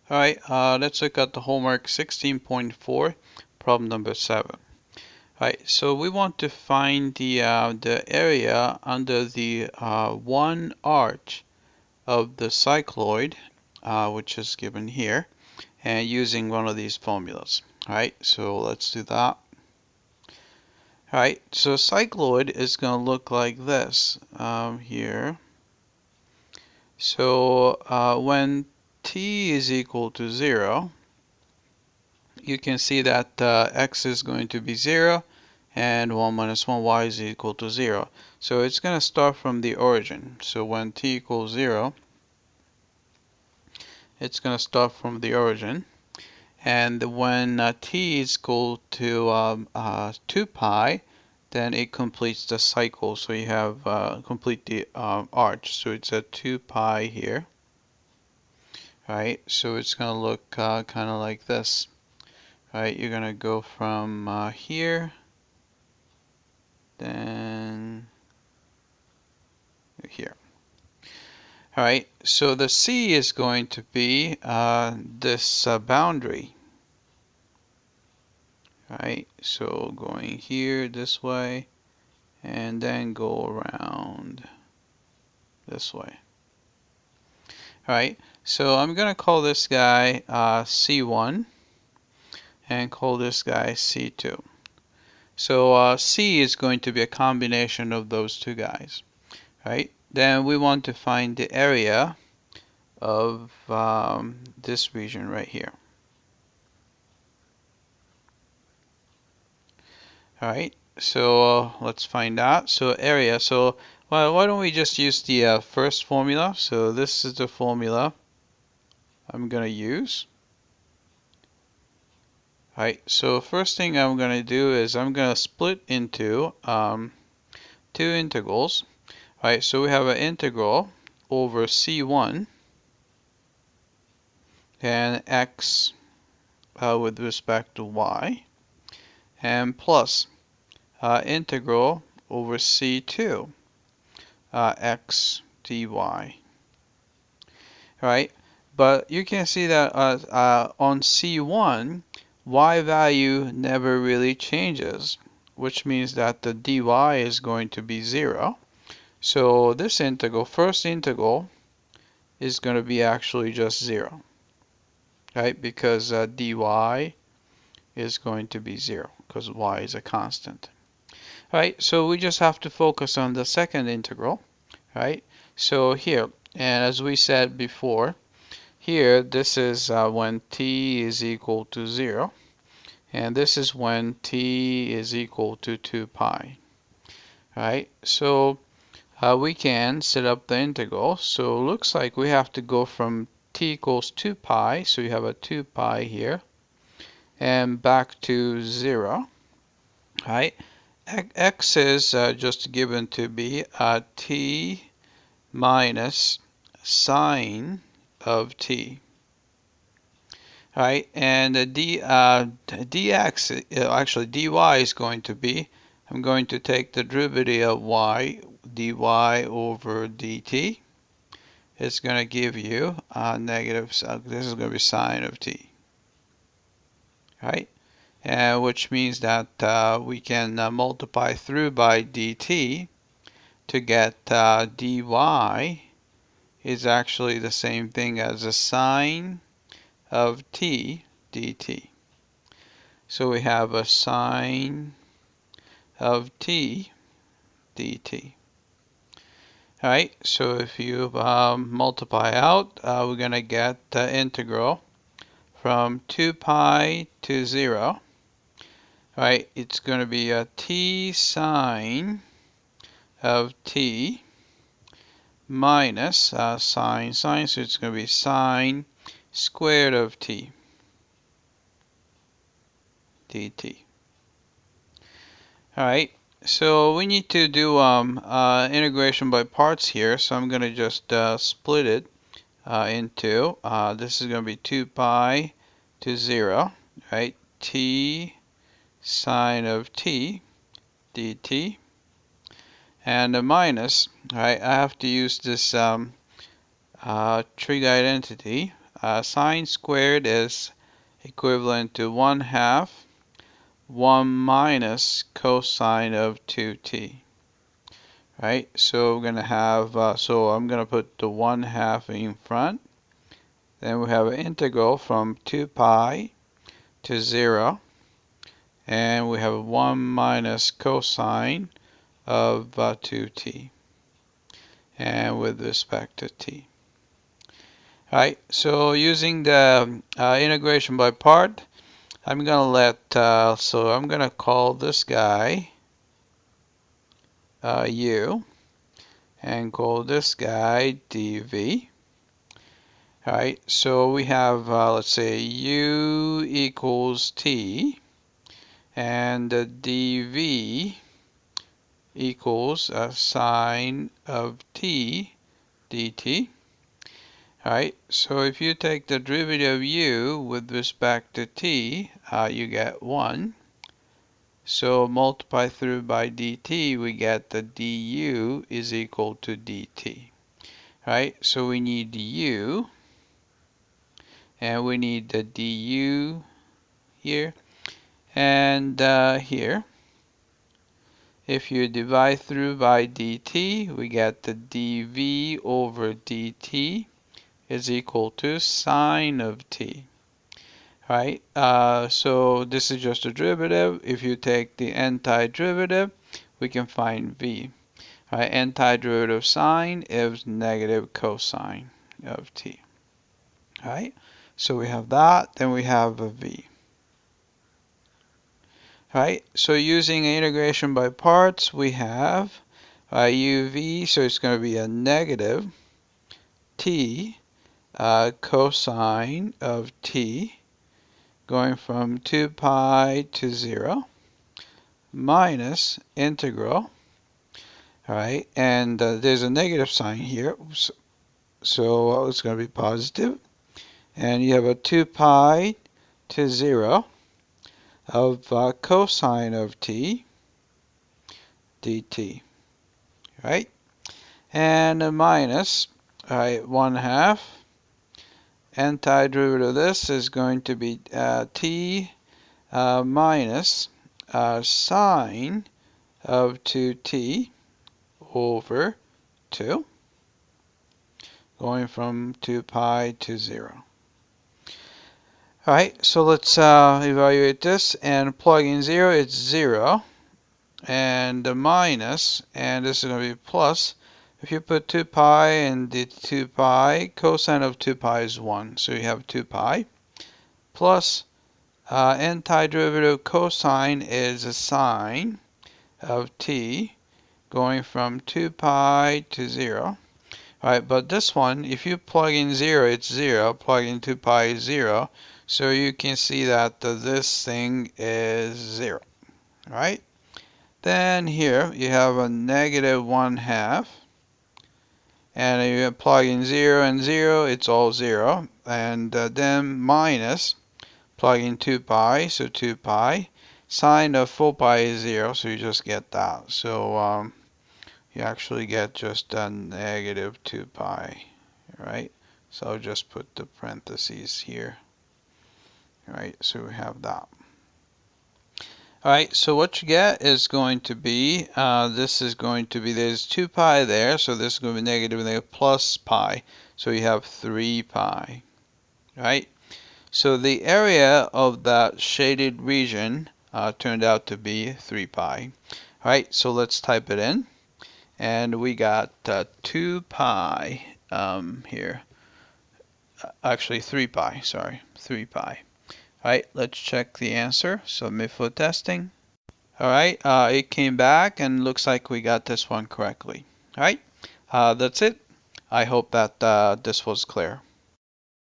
Alright, let's look at the homework 16.4, problem number 7. Alright, so we want to find the area under the one arch of the cycloid, which is given here, and using one of these formulas. Alright, so let's do that. Alright, so cycloid is going to look like this here. So when t is equal to 0, you can see that x is going to be 0 and 1 minus 1 y is equal to 0. So it's going to start from the origin. So when t equals 0, it's going to start from the origin. And when t is equal to 2 pi, then it completes the cycle. So you have complete the arch. So it's at 2 pi here. Right, so it's going to look kind of like this. Right, you're going to go from here, then here. All right, so the C is going to be this boundary. All right, so going here this way, and then go around this way. All right, so I'm going to call this guy C1 and call this guy C2. So C is going to be a combination of those two guys, right? Then we want to find the area of this region right here. All right, so let's find out. So area, so well, why don't we just use the first formula? So this is the formula I'm going to use. All right, so first thing I'm going to do is I'm going to split into two integrals. All right, so we have an integral over C1 and x with respect to y, and plus integral over C2 x dy. Right, but you can see that on C1, y value never really changes, which means that the dy is going to be 0. So this integral, first integral, is going to be actually just 0, right? Because dy is going to be 0, because y is a constant. Right, so we just have to focus on the second integral, right? So here, and as we said before, here this is when t is equal to 0, and this is when t is equal to 2 pi. Right, so we can set up the integral. So it looks like we have to go from t equals 2 pi, so you have a 2 pi here, and back to 0. Right, x is just given to be t minus sine of t. Right, and the dx, actually dy is going to be, I'm going to take the derivative of y, dy over dt. It's going to give you negative, this is going to be sine of t. Right, which means that we can multiply through by dt to get dy is actually the same thing as a sine of t dt. So we have a sine of t dt. All right, so if you multiply out, we're going to get the integral from 2 pi to 0. All right, it's going to be a t sine of t minus sine, so it's going to be sine squared of t dt. All right, so we need to do integration by parts here, so I'm going to just split it into, this is going to be 2 pi to 0, right, t sine of t dt, and a minus, right, I have to use this trig identity, Sine squared is equivalent to 1/2 1 minus cosine of 2t. Right? So we're going to have, so I'm going to put the 1/2 in front. Then we have an integral from 2 pi to 0. And we have 1 minus cosine of 2t. And with respect to t. Alright, so using the integration by part, I'm going to let, so I'm going to call this guy u, and call this guy dv. Alright, so we have, let's say, u equals t, and dv equals sine of t dt. Alright, so if you take the derivative of u with respect to t, you get 1. So multiply through by dt, we get the du is equal to dt. Alright, so we need u, and we need the du here, and here. If you divide through by dt, we get the dv over dt is equal to sine of t. Right? So this is just a derivative. If you take the antiderivative, we can find v. Right? Antiderivative of sine is negative cosine of t. Right? So we have that, then we have a v. Right? So using integration by parts, we have uv, so it's going to be a negative t cosine of t, going from 2 pi to 0, minus integral, alright, and there's a negative sign here, so it's going to be positive, and you have a 2 pi to 0 of cosine of t dt, right, and a minus, alright, 1/2. Antiderivative of this is going to be t minus sine of 2t over 2, going from 2 pi to 0. Alright, so let's evaluate this, and plug in 0, it's 0, and the minus, and this is going to be plus. If you put 2 pi and the 2 pi, cosine of 2 pi is 1, so you have 2 pi, plus antiderivative cosine is a sine of t, going from 2 pi to 0. Alright, but this one, if you plug in 0, it's 0, plug in 2 pi is 0, so you can see that this thing is 0. Alright, then here you have a negative 1/2. And if you plug in 0 and 0, it's all 0. And then minus, plug in 2 pi, so 2 pi. Sine of 4 pi is 0, so you just get that. So you actually get just a negative 2 pi, right? So I'll just put the parentheses here. Alright, so we have that. Alright, so what you get is going to be, this is going to be, there's 2 pi there, so this is going to be negative and negative plus pi. So you have 3 pi. Right? So the area of that shaded region turned out to be 3 pi. Alright, so let's type it in. And we got 2 pi here. Actually 3 pi, sorry, 3 pi. Alright, let's check the answer. Submit for testing. Alright, it came back and looks like we got this one correctly. Alright, that's it. I hope that this was clear.